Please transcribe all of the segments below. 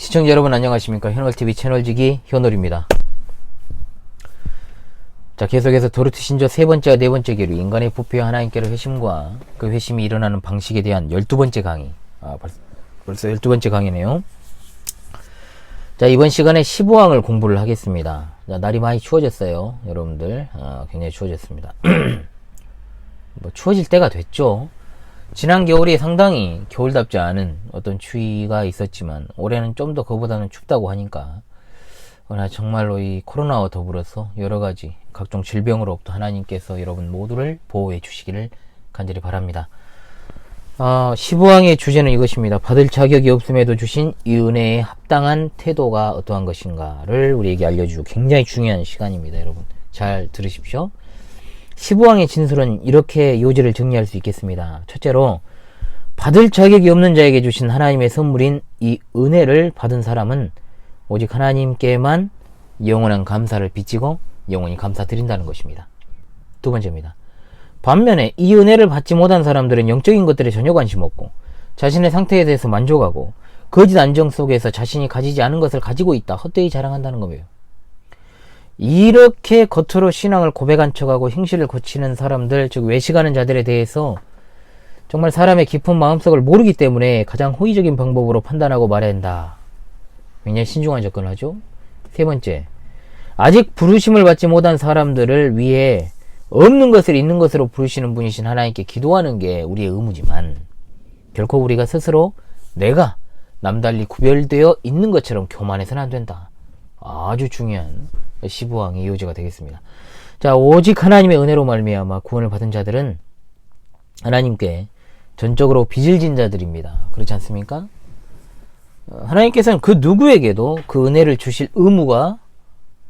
시청자 여러분 안녕하십니까. 현월TV 채널지기 현월입니다. 자, 계속해서 도르트 신조 세 번째와 네 번째 계류 인간의 부패와 하나님께로 회심과 그 회심이 일어나는 방식에 대한 12번째 강의. 벌써 12번째 강의네요. 자, 이번 시간에 15항을 공부를 하겠습니다. 자, 날이 많이 추워졌어요. 여러분들 굉장히 추워졌습니다. 뭐 추워질 때가 됐죠. 지난 겨울이 상당히 겨울답지 않은 어떤 추위가 있었지만 올해는 좀 더 그보다는 춥다고 하니까 그러나 정말로 이 코로나와 더불어서 여러가지 각종 질병으로부터 하나님께서 여러분 모두를 보호해 주시기를 간절히 바랍니다. 15항의 주제는 이것입니다. 받을 자격이 없음에도 주신 이 은혜에 합당한 태도가 어떠한 것인가를 우리에게 알려주고 굉장히 중요한 시간입니다. 여러분 잘 들으십시오. 15항의 진술은 이렇게 요지를 정리할 수 있겠습니다. 첫째로 받을 자격이 없는 자에게 주신 하나님의 선물인 이 은혜를 받은 사람은 오직 하나님께만 영원한 감사를 빚지고 영원히 감사드린다는 것입니다. 두 번째입니다. 반면에 이 은혜를 받지 못한 사람들은 영적인 것들에 전혀 관심 없고 자신의 상태에 대해서 만족하고 거짓 안정 속에서 자신이 가지지 않은 것을 가지고 있다 헛되이 자랑한다는 거예요. 이렇게 겉으로 신앙을 고백한 척하고 행실을 고치는 사람들, 즉 외식하는 자들에 대해서 정말 사람의 깊은 마음속을 모르기 때문에 가장 호의적인 방법으로 판단하고 말해야 한다. 굉장히 신중한 접근을 하죠. 세 번째, 아직 부르심을 받지 못한 사람들을 위해 없는 것을 있는 것으로 부르시는 분이신 하나님께 기도하는 게 우리의 의무지만 결코 우리가 스스로 내가 남달리 구별되어 있는 것처럼 교만해서는 안 된다. 아주 중요한 15항의 요지가 되겠습니다. 자, 오직 하나님의 은혜로 말미암아 구원을 받은 자들은 하나님께 전적으로 빚을 진 자들입니다. 그렇지 않습니까? 하나님께서는 그 누구에게도 그 은혜를 주실 의무가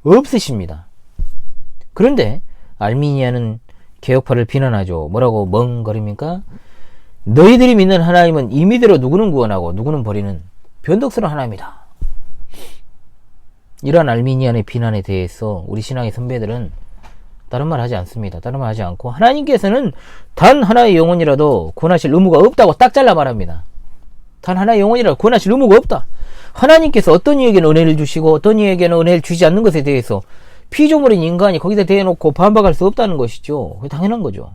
없으십니다. 그런데 알미니아는 개혁파를 비난하죠. 뭐라고 멍거립니까? 너희들이 믿는 하나님은 임의대로 누구는 구원하고 누구는 버리는 변덕스러운 하나님이다. 이러한 알미니안의 비난에 대해서 우리 신앙의 선배들은 다른 말 하지 않습니다. 다른 말 하지 않고 하나님께서는 단 하나의 영혼이라도 구원하실 의무가 없다고 딱 잘라 말합니다. 단 하나의 영혼이라도 구원하실 의무가 없다. 하나님께서 어떤 이에게는 은혜를 주시고 어떤 이에게는 은혜를 주지 않는 것에 대해서 피조물인 인간이 거기다 대놓고 반박할 수 없다는 것이죠. 그게 당연한 거죠.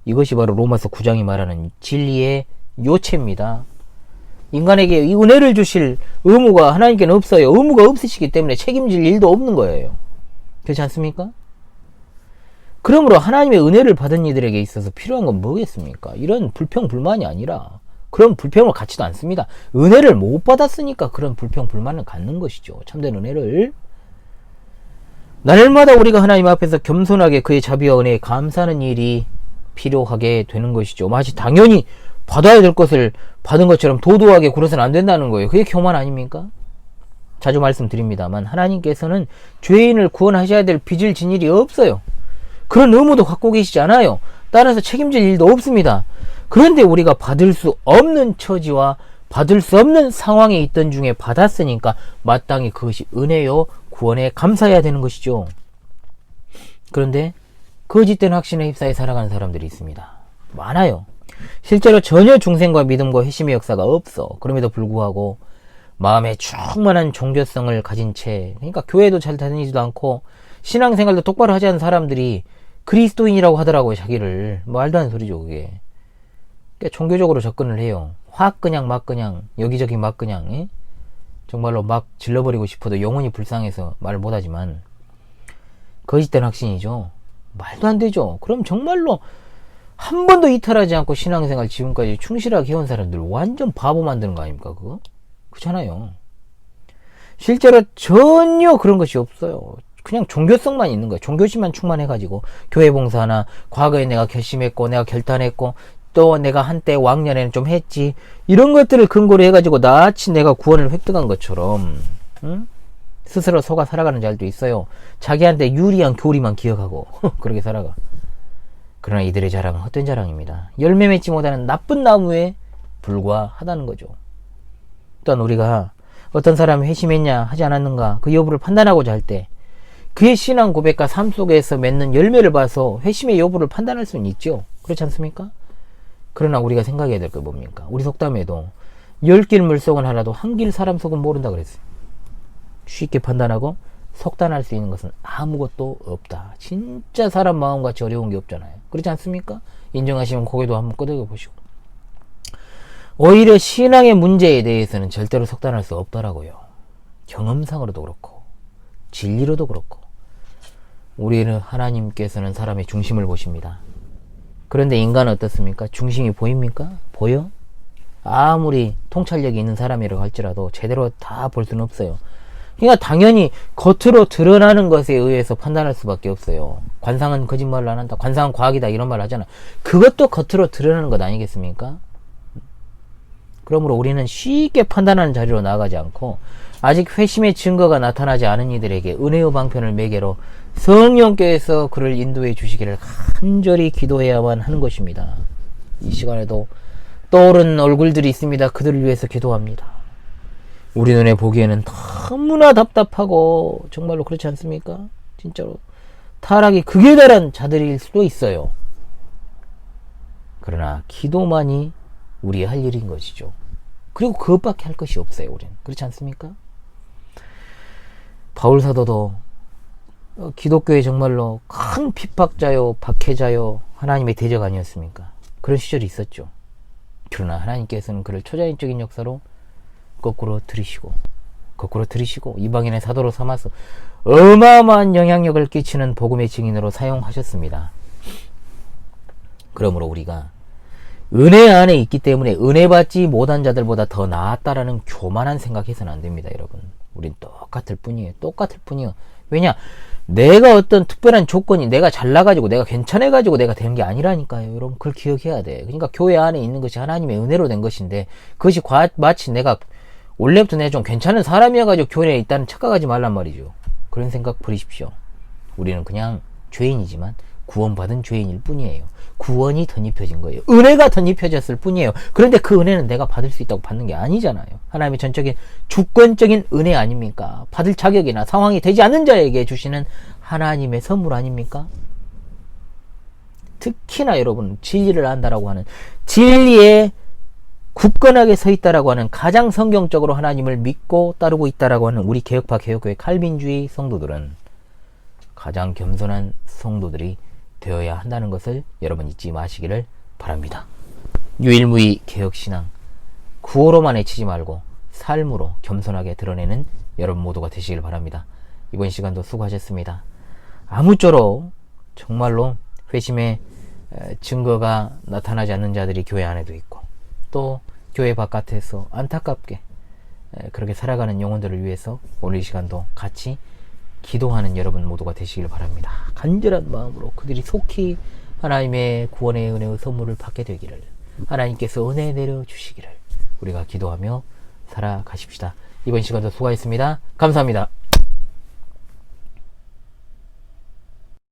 이것이 바로 로마서 9장이 말하는 진리의 요체입니다. 인간에게 이 은혜를 주실 의무가 하나님께는 없어요. 의무가 없으시기 때문에 책임질 일도 없는 거예요. 그렇지 않습니까? 그러므로 하나님의 은혜를 받은 이들에게 있어서 필요한 건 뭐겠습니까? 이런 불평, 불만이 아니라 그런 불평을 갖지도 않습니다. 은혜를 못 받았으니까 그런 불평, 불만을 갖는 것이죠. 참된 은혜를. 날마다 우리가 하나님 앞에서 겸손하게 그의 자비와 은혜에 감사하는 일이 필요하게 되는 것이죠. 마치 당연히 받아야 될 것을 받은 것처럼 도도하게 굴어서는 안 된다는 거예요. 그게 교만 아닙니까? 자주 말씀드립니다만 하나님께서는 죄인을 구원하셔야 될 빚을 진 일이 없어요. 그런 의무도 갖고 계시지 않아요. 따라서 책임질 일도 없습니다. 그런데 우리가 받을 수 없는 처지와 받을 수 없는 상황에 있던 중에 받았으니까 마땅히 그것이 은혜요 구원에 감사해야 되는 것이죠. 그런데 거짓된 확신에 휩싸여 살아가는 사람들이 있습니다. 많아요. 실제로 전혀 중생과 믿음과 회심의 역사가 없어. 그럼에도 불구하고 마음에 충만한 종교성을 가진 채, 그러니까 교회도 잘 다니지도 않고 신앙생활도 똑바로 하지 않은 사람들이 그리스도인이라고 하더라고요. 자기를. 말도 안 되는 소리죠 그게. 그러니까 종교적으로 접근을 해요. 확 그냥 막 그냥 여기저기 막 그냥 정말로 막 질러버리고 싶어도 영혼이 불쌍해서 말을 못하지만 거짓된 확신이죠. 말도 안 되죠. 그럼 정말로 한 번도 이탈하지 않고 신앙생활 지금까지 충실하게 해온 사람들 완전 바보 만드는 거 아닙니까 그거? 그렇잖아요. 실제로 전혀 그런 것이 없어요. 그냥 종교성만 있는 거예요. 종교심만 충만해가지고 교회 봉사나 과거에 내가 결심했고 내가 결단했고 또 내가 한때 왕년에는 좀 했지 이런 것들을 근거로 해가지고 나치 내가 구원을 획득한 것처럼 스스로 속아 살아가는 자들도 있어요. 자기한테 유리한 교리만 기억하고 그렇게 살아가. 그러나 이들의 자랑은 헛된 자랑입니다. 열매 맺지 못하는 나쁜 나무에 불과하다는 거죠. 또한 우리가 어떤 사람이 회심했냐 하지 않았는가 그 여부를 판단하고자 할 때 그의 신앙 고백과 삶 속에서 맺는 열매를 봐서 회심의 여부를 판단할 수는 있죠. 그렇지 않습니까? 그러나 우리가 생각해야 될 게 뭡니까? 우리 속담에도 10길 물속은 하나도 한 길 사람 속은 모른다 그랬어요. 쉽게 판단하고 속단할 수 있는 것은 아무것도 없다. 진짜 사람 마음같이 어려운 게 없잖아요. 그렇지 않습니까? 인정하시면 고개도 한번 끄덕여 보시고. 오히려 신앙의 문제에 대해서는 절대로 속단할 수 없더라고요. 경험상으로도 그렇고 진리로도 그렇고. 우리는 하나님께서는 사람의 중심을 보십니다. 그런데 인간은 어떻습니까? 중심이 보입니까? 보여? 아무리 통찰력이 있는 사람이라고 할지라도 제대로 다 볼 수는 없어요. 그러니까 당연히 겉으로 드러나는 것에 의해서 판단할 수밖에 없어요. 관상은 거짓말을 안 한다. 관상은 과학이다. 이런 말 하잖아. 그것도 겉으로 드러나는 것 아니겠습니까? 그러므로 우리는 쉽게 판단하는 자리로 나아가지 않고 아직 회심의 증거가 나타나지 않은 이들에게 은혜의 방편을 매개로 성령께서 그를 인도해 주시기를 간절히 기도해야만 하는 것입니다. 이 시간에도 떠오른 얼굴들이 있습니다. 그들을 위해서 기도합니다. 우리 눈에 보기에는 너무나 답답하고 정말로 그렇지 않습니까? 진짜로 타락이 극에 달한 자들일 수도 있어요. 그러나 기도만이 우리의 할 일인 것이죠. 그리고 그것밖에 할 것이 없어요. 우리는 그렇지 않습니까? 바울 사도도 기독교에 정말로 큰 핍박자요 박해자요 하나님의 대적 아니었습니까? 그런 시절이 있었죠. 그러나 하나님께서는 그를 초자연적인 역사로 거꾸로 들이시고 이방인의 사도로 삼아서 어마어마한 영향력을 끼치는 복음의 증인으로 사용하셨습니다. 그러므로 우리가 은혜 안에 있기 때문에 은혜 받지 못한 자들보다 더 나았다라는 교만한 생각해서는 안 됩니다. 여러분, 우린 똑같을 뿐이에요. 왜냐? 내가 어떤 특별한 조건이 내가 잘나가지고 내가 괜찮아가지고 내가 된 게 아니라니까요. 여러분, 그걸 기억해야 돼. 그러니까 교회 안에 있는 것이 하나님의 은혜로 된 것인데 그것이 마치 내가 원래부터 내가 좀 괜찮은 사람이어가지고 교회에 있다는 착각하지 말란 말이죠. 그런 생각 버리십시오. 우리는 그냥 죄인이지만 구원받은 죄인일 뿐이에요. 구원이 덧입혀진 거예요. 은혜가 덧입혀졌을 뿐이에요. 그런데 그 은혜는 내가 받을 수 있다고 받는 게 아니잖아요. 하나님의 전적인 주권적인 은혜 아닙니까? 받을 자격이나 상황이 되지 않는 자에게 주시는 하나님의 선물 아닙니까? 특히나 여러분, 진리를 안다라고 하는, 진리에 굳건하게 서 있다라고 하는, 가장 성경적으로 하나님을 믿고 따르고 있다라고 하는 우리 개혁파 개혁교회 칼빈주의 성도들은 가장 겸손한 성도들이 되어야 한다는 것을 여러분 잊지 마시기를 바랍니다. 유일무이 개혁신앙, 구호로만 외치지 말고 삶으로 겸손하게 드러내는 여러분 모두가 되시길 바랍니다. 이번 시간도 수고하셨습니다. 아무쪼록 정말로 회심의 증거가 나타나지 않는 자들이 교회 안에도 있고 또 교회 바깥에서 안타깝게 그렇게 살아가는 영혼들을 위해서 오늘 이 시간도 같이 기도하는 여러분 모두가 되시길 바랍니다. 간절한 마음으로 그들이 속히 하나님의 구원의 은혜의 선물을 받게 되기를, 하나님께서 은혜 내려주시기를 우리가 기도하며 살아가십시다. 이번 시간도 수고하셨습니다. 감사합니다.